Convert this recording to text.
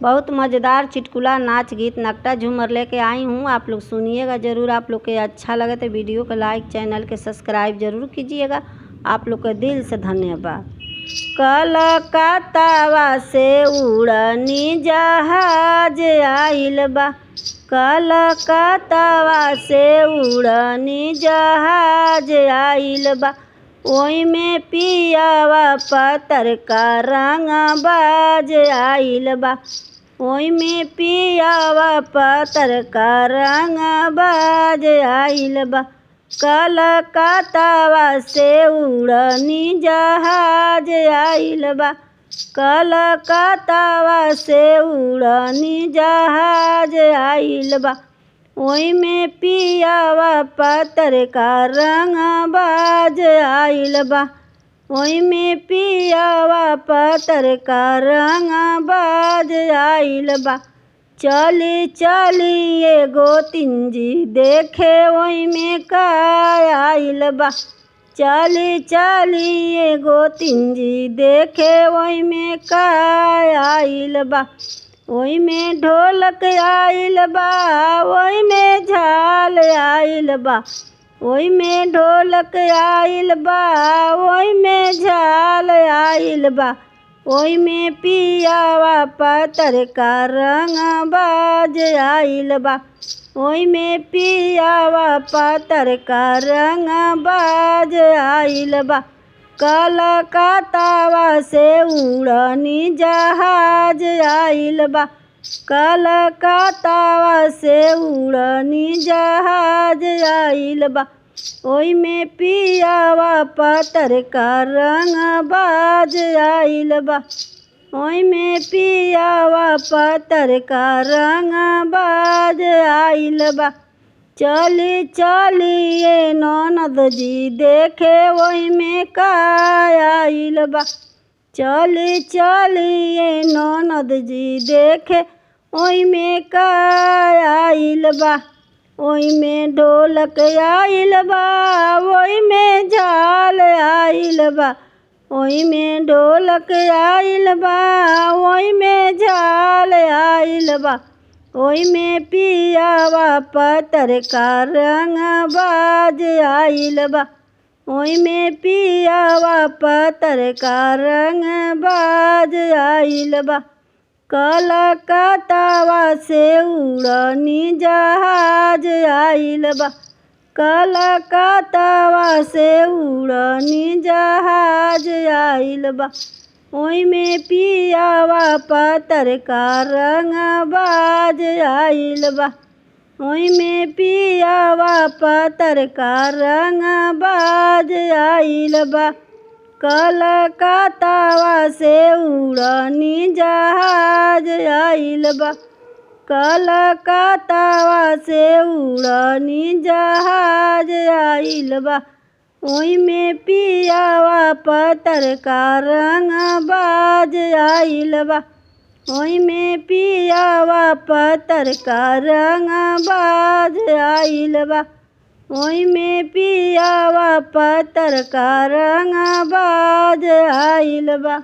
बहुत मज़ेदार चुटकुला नाच गीत नकटा झूमर लेके आई हूँ। आप लोग सुनिएगा ज़रूर। आप लोग के अच्छा लगे तो वीडियो को लाइक, चैनल के सब्सक्राइब जरूर कीजिएगा। आप लोग का दिल से धन्यवाद। कलकत्तावा से उड़नी जहाज आइल बा, कलकत्तावा से उड़नी जहाज आइल बा। ओई में पियावा पतरका रंगबाज आइल बा, ओई में पियावा पतरका रंगबाज आइल बा। कलकत्तावा से उड़नी जहाज आइल बा, कलकत्तावा से उड़नी जहाज आइल बा। ओई में पियावा पतरका रंगबाज आइल बा, ओई में पियावा पतरका रंगबाज आइल बा। चली चली एगो तिंजी देखे ओई में का आइल बा, चली चली एगो तिंजी देखे ओई में का आइल बा। ओई में ढोलक आइल बा, ओई में झाल आइल बा, ओई में ढोलक आइल बा, ओई में झाल आइल बा। ओई में पियावा पतरका रंगबाज आइल बा, ओई में पियावा पतरका रंगबाज आइल बा। कलकत्तावा से उड़नी जहाज आइल बा, कलकत्तावा से उड़नी जहाज आइल बा। ओई में पियावा पतरका रंगबाज आइल बा, ओई में पियावा पतरका रंगबाज आइल बा। चली चली ए ननद जी देखे ओई में का आइल बा, चली चली ए ननद जी देखे ओई में का आइल बा। ओई में ढोलक आइल बा, ओई में झाल आइल बा, ओई में ढोलक आइल बा, ओई में झाल आइल बा। ओई में पियावा पतरका रंगबाज आइल बा, ओई में पियावा पतरका रंगबाज आइल बा। कलकत्तावा से उड़नी जहाज आइल बा, कलकत्तावा से उड़नी जहाज आइल बा। ओई में पियावा पतरका रंगबाज आइल बा, ओई में पियावा पतरका रंगबाज आइल बा। कलकत्तावा से उड़नी जहाज आइल बा, कलकत्तावा से उड़नी जहाज आइल बा। ओई में पियावा पतरका रंगबाज आइल बा, ओई में पियावा पतरका रंगबाज आइल बा। ओई में पियावा पतरका रंगबाज आइल बा।